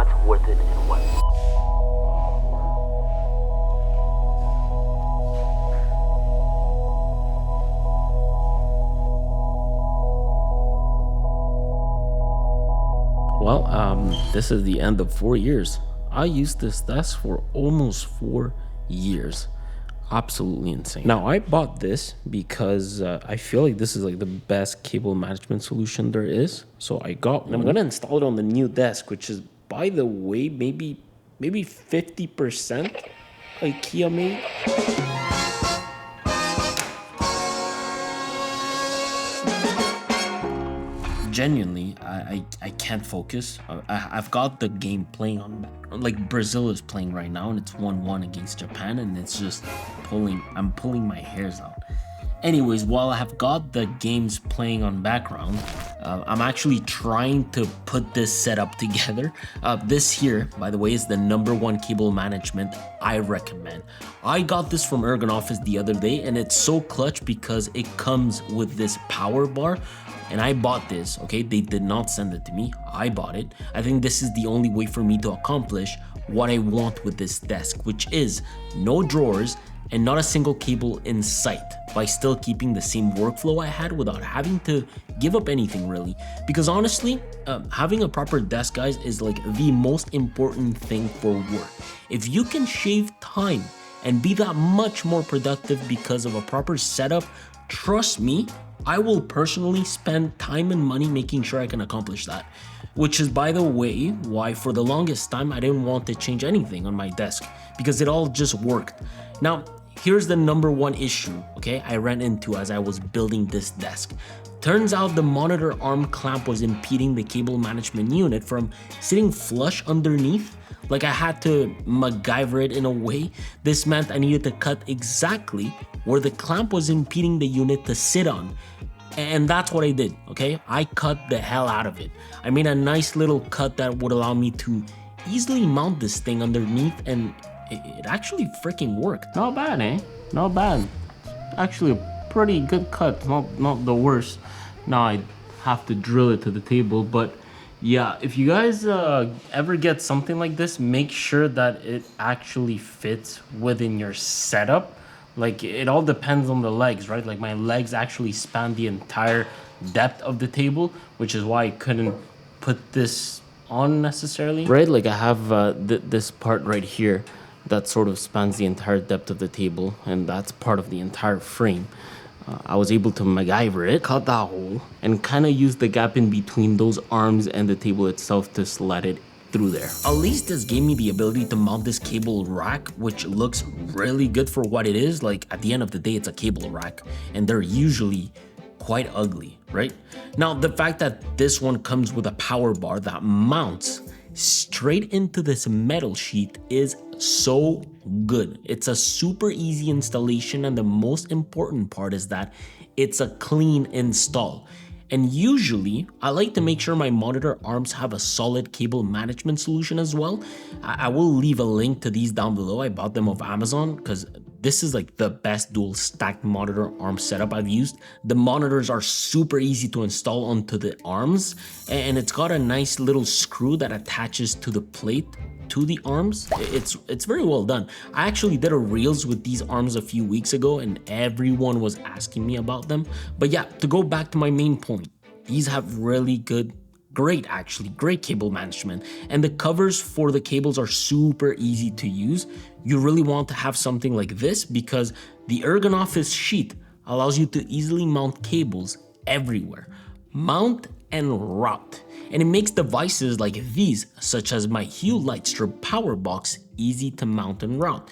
what's worth it and what. Well, this is the end of 4 years. I used this desk for almost 4 years. Absolutely insane. Now, I bought this because I feel like this is like the best cable management solution there is. So I got one. I'm gonna install it on the new desk, which is, by the way, maybe 50% IKEA made. Genuinely, I can't focus. I've got the game playing on, like Brazil is playing right now, and it's 1-1 against Japan, and it's just I'm pulling my hairs out. Anyways, while I have got the games playing on background, I'm actually trying to put this setup together. This here, by the way, is the #1 cable management I recommend. I got this from Ergon the other day, and it's so clutch because it comes with this power bar. And I bought this, okay? They did not send it to me. I bought it. I think this is the only way for me to accomplish what I want with this desk, which is no drawers and not a single cable in sight, by still keeping the same workflow I had without having to give up anything really. Because honestly, having a proper desk, guys, is like the most important thing for work. If you can shave time and be that much more productive because of a proper setup, trust me, I will personally spend time and money making sure I can accomplish that. Which is, by the way, why for the longest time I didn't want to change anything on my desk, because it all just worked. Now, here's the #1 issue, okay, I ran into as I was building this desk. Turns out the monitor arm clamp was impeding the cable management unit from sitting flush underneath. Like I had to MacGyver it in a way. This meant I needed to cut exactly where the clamp was impeding the unit to sit on. And that's what I did, okay? I cut the hell out of it. I made a nice little cut that would allow me to easily mount this thing underneath, and it actually freaking worked. Not bad, eh? Not bad. Actually a pretty good cut, not the worst. Now I have to drill it to the table, but yeah, if you guys ever get something like this, make sure that it actually fits within your setup. Like, it all depends on the legs, right? Like, my legs actually span the entire depth of the table, which is why I couldn't put this on necessarily. Right, like I have this part right here that sort of spans the entire depth of the table, and that's part of the entire frame. I was able to MacGyver it, cut that hole, and kind of use the gap in between those arms and the table itself to slide it through there. At least this gave me the ability to mount this cable rack, which looks really good for what it is. Like, at the end of the day, it's a cable rack, and they're usually quite ugly, right? Now, the fact that this one comes with a power bar that mounts straight into this metal sheet is so good. It's a super easy installation, and the most important part is that it's a clean install. And usually, I like to make sure my monitor arms have a solid cable management solution as well. I will leave a link to these down below. I bought them off Amazon because this is like the best dual stacked monitor arm setup I've used. The monitors are super easy to install onto the arms, and it's got a nice little screw that attaches to the plate to the arms. It's very well done. I actually did a reels with these arms a few weeks ago, and everyone was asking me about them. But yeah, to go back to my main point, these have really great cable management, and the covers for the cables are super easy to use. You really want to have something like this because the Ergon sheet allows you to easily mount cables everywhere. Mount and route. And it makes devices like these, such as my Hue Lightstrip power box, easy to mount and route.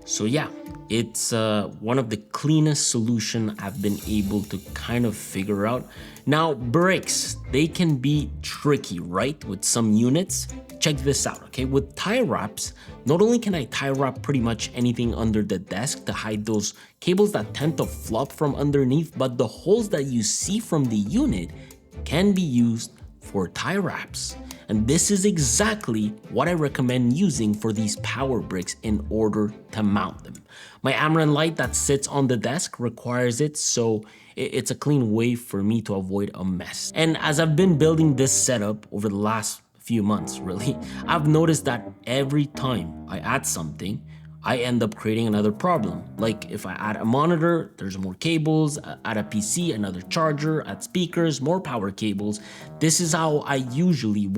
So yeah, it's one of the cleanest solution I've been able to kind of figure out. Now, bricks, they can be tricky, right? With some units. Check this out, okay? With tie wraps, not only can I tie wrap pretty much anything under the desk to hide those cables that tend to flop from underneath, but the holes that you see from the unit can be used for tie wraps. And this is exactly what I recommend using for these power bricks in order to mount them. My Amaran light that sits on the desk requires it, so it's a clean way for me to avoid a mess. And as I've been building this setup over the last few months, really. I've noticed that every time I add something, I end up creating another problem. Like if I add a monitor, there's more cables, add a PC, another charger, add speakers, more power cables. This is how I usually,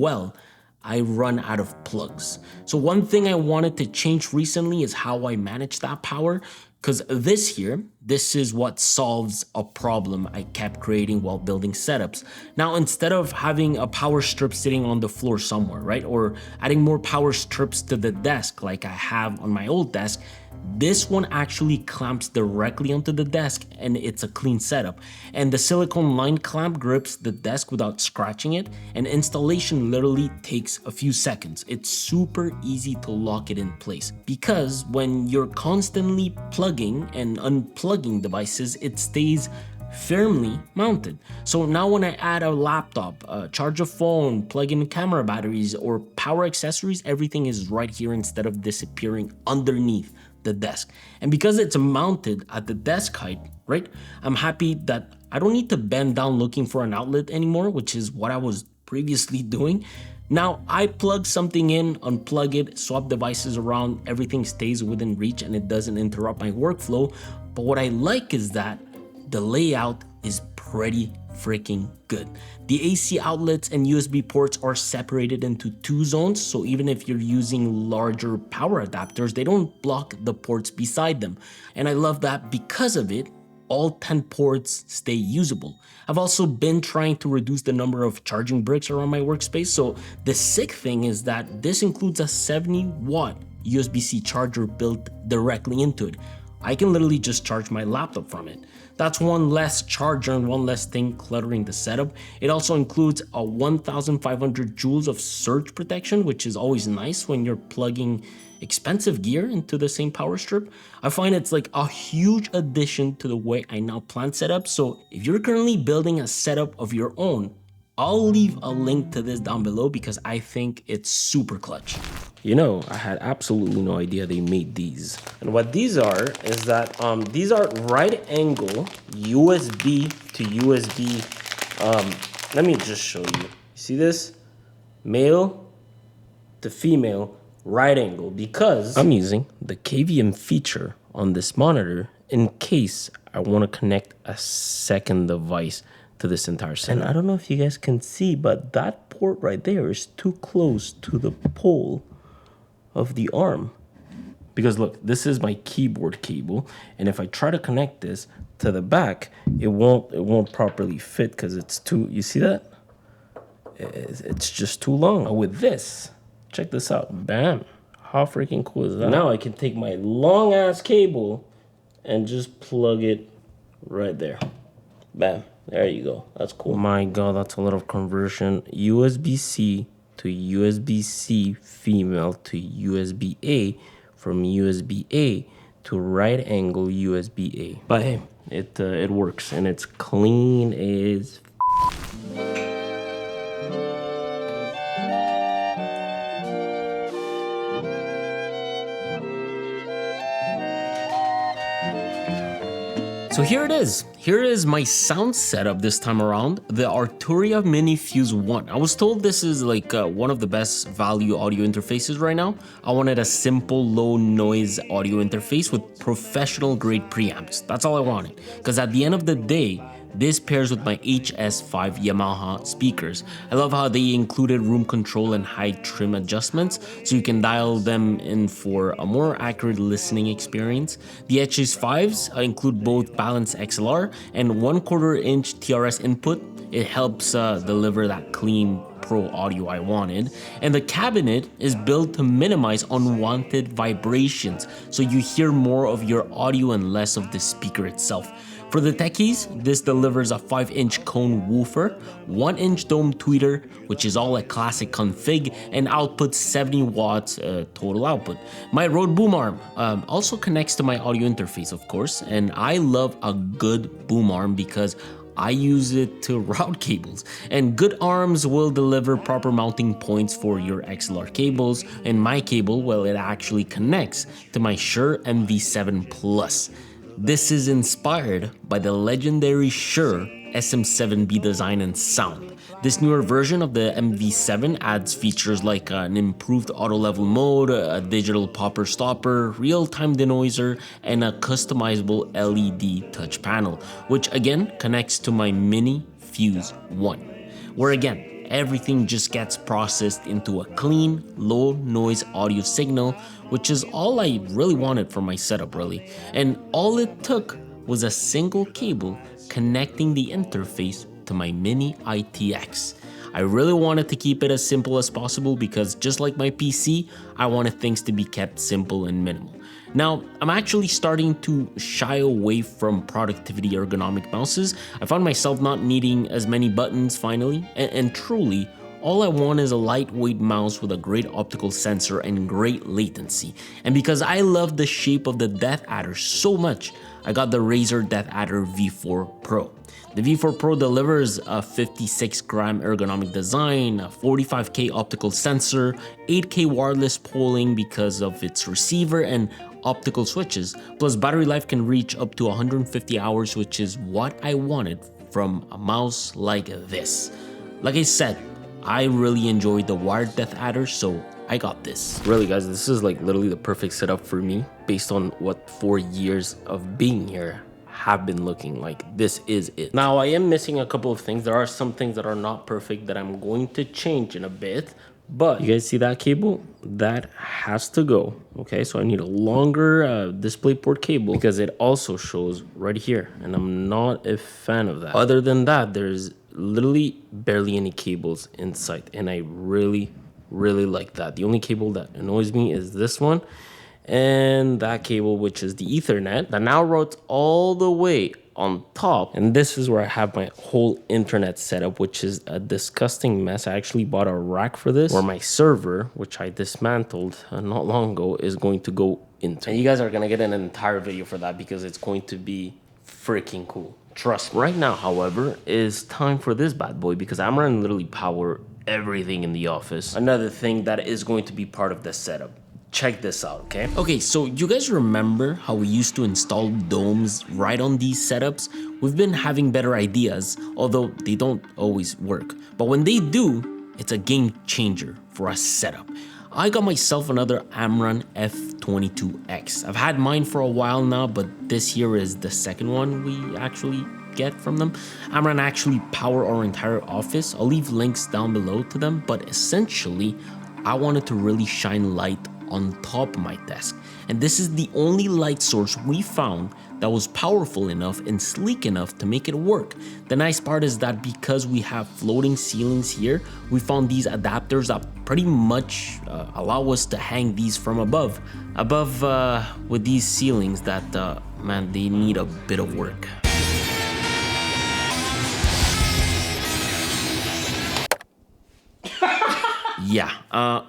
I run out of plugs. So one thing I wanted to change recently is how I manage that power, because this is what solves a problem I kept creating while building setups. Now, instead of having a power strip sitting on the floor somewhere, right? Or adding more power strips to the desk like I have on my old desk, this one actually clamps directly onto the desk and it's a clean setup. And the silicone line clamp grips the desk without scratching it, and installation literally takes a few seconds. It's super easy to lock it in place because when you're constantly plugging and unplugging devices, it stays firmly mounted. So now when I add a laptop, charge a phone, plug in camera batteries or power accessories, everything is right here instead of disappearing underneath the desk. And because it's mounted at the desk height, right, I'm happy that I don't need to bend down looking for an outlet anymore, which is what I was previously doing. Now I plug something in, unplug it, swap devices around, everything stays within reach and it doesn't interrupt my workflow. But what I like is that the layout is pretty freaking good. The AC outlets and USB ports are separated into 2 zones, so even if you're using larger power adapters, they don't block the ports beside them. And I love that because of it, all 10 ports stay usable. I've also been trying to reduce the number of charging bricks around my workspace, so the sick thing is that this includes a 70-watt USB-C charger built directly into it. I can literally just charge my laptop from it. That's one less charger and one less thing cluttering the setup. It also includes a 1,500 joules of surge protection, which is always nice when you're plugging expensive gear into the same power strip. I find it's like a huge addition to the way I now plan setups. So if you're currently building a setup of your own, I'll leave a link to this down below because I think it's super clutch. You know, I had absolutely no idea they made these. And what these are is that these are right angle USB to USB. Let me just show you. See this? Male to female right angle, because I'm using the KVM feature on this monitor in case I want to connect a second device to this entire setup. And I don't know if you guys can see, but that port right there is too close to the pole of the arm. Because look, this is my keyboard cable, and if I try to connect this to the back, it won't properly fit because it's too, you see that? It's just too long. With this, check this out. Bam. How freaking cool is that? Now I can take my long ass cable and just plug it right there. Bam. There you go. That's cool. My God, that's a lot of conversion. USB-C to USB-C female to USB-A, from USB-A to right angle USB-A. But hey, it works and it's clean as So here it is. Here is my sound setup this time around, the Arturia Mini Fuse 1. I was told this is like one of the best value audio interfaces right now. I wanted a simple low noise audio interface with professional grade preamps. That's all I wanted. Because at the end of the day, this pairs with my HS5 Yamaha speakers. I love how they included room control and high trim adjustments, so you can dial them in for a more accurate listening experience. The HS5s include both balanced XLR and 1/4 inch TRS input. It helps deliver that clean pro audio I wanted. And the cabinet is built to minimize unwanted vibrations, so you hear more of your audio and less of the speaker itself. For the techies, this delivers a 5-inch cone woofer, 1-inch dome tweeter, which is all a classic config, and outputs 70 watts total output. My Rode boom arm also connects to my audio interface, of course, and I love a good boom arm because I use it to route cables, and good arms will deliver proper mounting points for your XLR cables, and my cable, well, it actually connects to my Shure MV7 Plus. This is inspired by the legendary Shure SM7B design and sound. This newer version of the MV7 adds features like an improved auto level mode, a digital popper stopper, real-time denoiser, and a customizable LED touch panel, which again connects to my Mini Fuse 1, where again, everything just gets processed into a clean, low noise audio signal, which is all I really wanted for my setup really. And all it took was a single cable connecting the interface to my Mini ITX. I really wanted to keep it as simple as possible because just like my PC, I wanted things to be kept simple and minimal. Now, I'm actually starting to shy away from productivity ergonomic mouses. I found myself not needing as many buttons finally, and truly, all I want is a lightweight mouse with a great optical sensor and great latency. And because I love the shape of the Death Adder so much, I got the Razer Death Adder V4 Pro. The V4 Pro delivers a 56-gram ergonomic design, a 45K optical sensor, 8K wireless polling because of its receiver, and optical switches, plus battery life can reach up to 150 hours, which is what I wanted from a mouse like this. Like I said, I really enjoyed the wired Death Adder, so I got this. Really guys, this is like literally the perfect setup for me based on what 4 years of being here have been looking like. This is it. Now I am missing a couple of things. There are some things that are not perfect that I'm going to change in a bit. But you guys see that cable? That has to go. Okay, so I need a longer DisplayPort cable because it also shows right here, and I'm not a fan of that. Other than that, there's literally barely any cables in sight, and I really like that. The only cable that annoys me is this one and that cable, which is the Ethernet that now routes all the way on top. And this is where I have my whole internet setup, which is a disgusting mess. I actually bought a rack for this, where my server, which I dismantled not long ago, is going to go into. And you guys are gonna get an entire video for that because it's going to be freaking cool. Trust me. Right now, however, is time for this bad boy because I'm running literally power everything in the office. Another thing that is going to be part of this setup. Check this out, okay? Okay, so you guys remember how we used to install domes right on these setups? We've been having better ideas, although they don't always work. But when they do, it's a game changer for a setup. I got myself another Amran F22X. I've had mine for a while now, but this here is the second one we actually get from them. Amran actually power our entire office. I'll leave links down below to them, but essentially, I wanted to really shine light on top of my desk, and this is the only light source we found that was powerful enough and sleek enough to make it work. The nice part is that because we have floating ceilings here, we found these adapters that pretty much allow us to hang these from above with these ceilings that man, they need a bit of work. Yeah,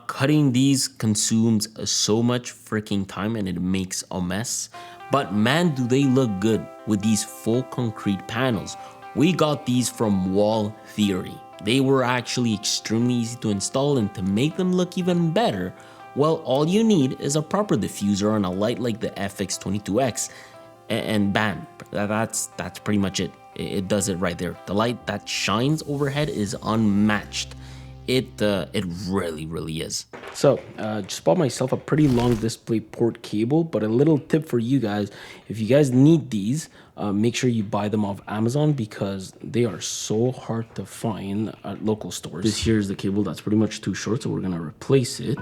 cutting these consumes so much freaking time and it makes a mess. But man, do they look good with these full concrete panels. We got these from Wall Theory. They were actually extremely easy to install, and to make them look even better, well, all you need is a proper diffuser on a light like the FX22X, and bam, that's pretty much it. It does it right there. The light that shines overhead is unmatched. It really is. So just bought myself a pretty long DisplayPort cable, but a little tip for you guys: if you guys need these, make sure you buy them off Amazon because they are so hard to find at local stores. This here is the cable that's pretty much too short, so we're gonna replace it.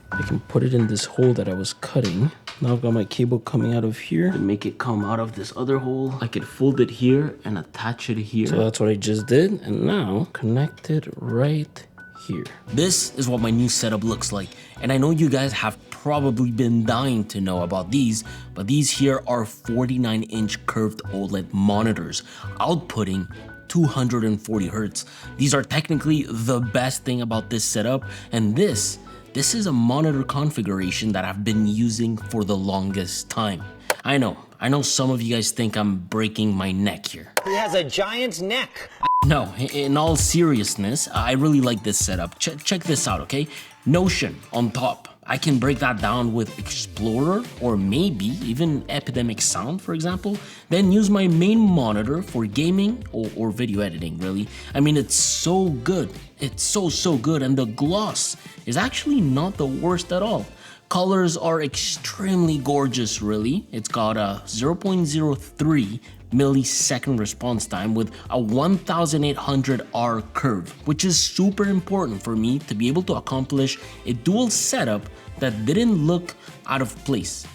I can put it in this hole that I was cutting. Now I've got my cable coming out of here to make it come out of this other hole. I could fold it here and attach it here. So that's what I just did. And now connect it right here. This is what my new setup looks like. And I know you guys have probably been dying to know about these, but these here are 49-inch curved OLED monitors, outputting 240 hertz. These are technically the best thing about this setup, and this is a monitor configuration that I've been using for the longest time. I know some of you guys think I'm breaking my neck here. He has a giant's neck. No, in all seriousness, I really like this setup. Check this out, okay? Notion on top. I can break that down with Explorer or maybe even Epidemic Sound, for example, then use my main monitor for gaming or video editing, really. I mean, it's so good. It's so good, and the gloss is actually not the worst at all. Colors are extremely gorgeous, really. It's got a 0.03 millisecond response time with a 1800R curve, which is super important for me to be able to accomplish a dual setup that didn't look out of place.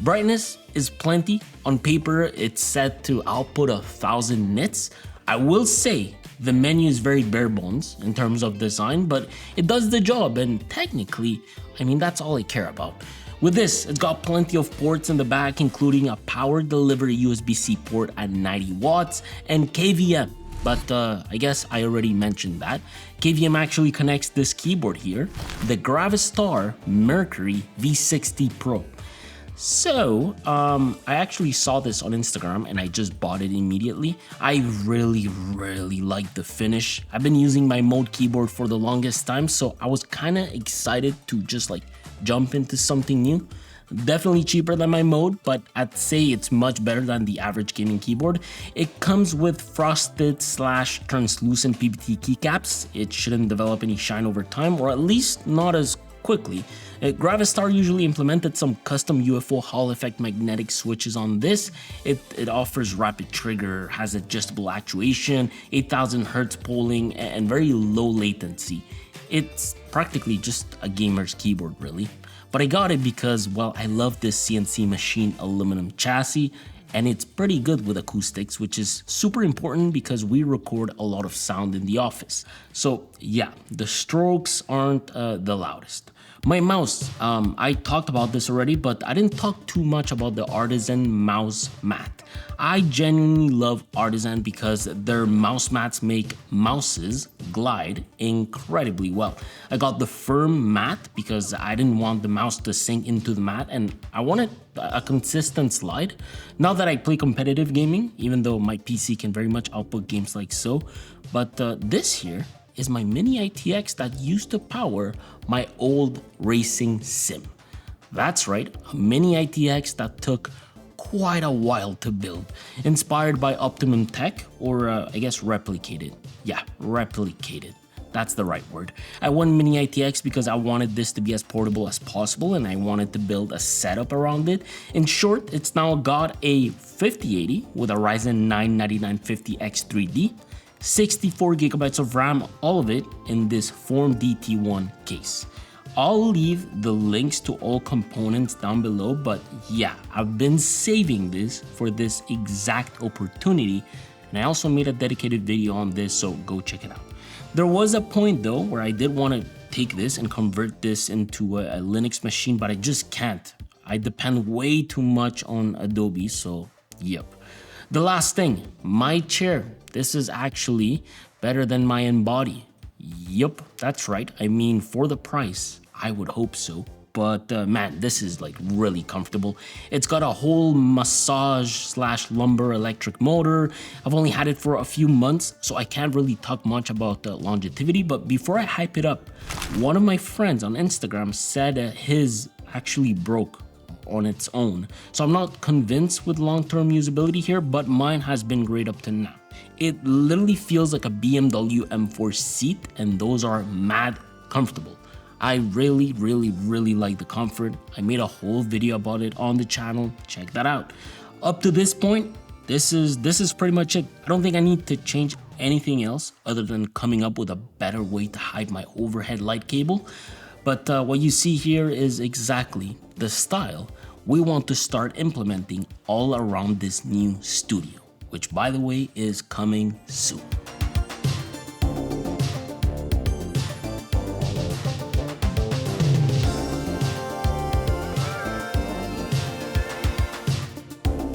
Brightness is plenty. On paper, it's set to output 1000 nits. I will say the menu is very bare bones in terms of design, but it does the job, and technically, I mean, that's all I care about. With this, it's got plenty of ports in the back, including a power delivery USB-C port at 90 watts and KVM. But I guess I already mentioned that. KVM actually connects this keyboard here, the Gravistar Mercury V60 Pro. So, I actually saw this on Instagram and I just bought it immediately. I really like the finish. I've been using my Mode keyboard for the longest time, so I was kind of excited to just like jump into something new. Definitely cheaper than my Mode, but I'd say it's much better than the average gaming keyboard. It comes with frosted / translucent PBT keycaps. It shouldn't develop any shine over time, or at least not as quickly. Gravistar usually implemented some custom UFO Hall effect magnetic switches on this. It offers rapid trigger, has adjustable actuation, 8000 Hz polling, and very low latency. It's practically just a gamer's keyboard, really. But I got it because, well, I love this CNC machine aluminum chassis, and it's pretty good with acoustics, which is super important because we record a lot of sound in the office. So yeah, the strokes aren't the loudest. My mouse, I talked about this already, but I didn't talk too much about the Artisan mouse mat. I genuinely love Artisan because their mouse mats make mouses glide incredibly well. I got the firm mat because I didn't want the mouse to sink into the mat and I wanted a consistent slide. Now that I play competitive gaming, even though my PC can very much output games like so, but this here is my mini ITX that used to power my old racing sim. That's right, a mini ITX that took quite a while to build, inspired by Optimum Tech, or I guess replicated. Yeah, replicated. That's the right word. I went mini ITX because I wanted this to be as portable as possible and I wanted to build a setup around it. In short, it's now got a 5080 with a Ryzen 9 9950X3D, 64 gigabytes of RAM, all of it in this Form DT1 case. I'll leave the links to all components down below, but yeah, I've been saving this for this exact opportunity, and I also made a dedicated video on this, so go check it out. There was a point though where I did want to take this and convert this into a Linux machine, but I just can't. I depend way too much on Adobe, so yep. The last thing, my chair. This is actually better than my Embody. Yup, that's right. I mean, for the price, I would hope so. But man, this is like really comfortable. It's got a whole massage / lumbar electric motor. I've only had it for a few months, so I can't really talk much about the longevity. But before I hype it up, one of my friends on Instagram said his actually broke on its own. So I'm not convinced with long-term usability here, but mine has been great up to now. It literally feels like a BMW M4 seat, and those are mad comfortable. I really like the comfort. I made a whole video about it on the channel. Check that out. Up to this point, this is pretty much it. I don't think I need to change anything else other than coming up with a better way to hide my overhead light cable. But what you see here is exactly the style we want to start implementing all around this new studio, which by the way is coming soon.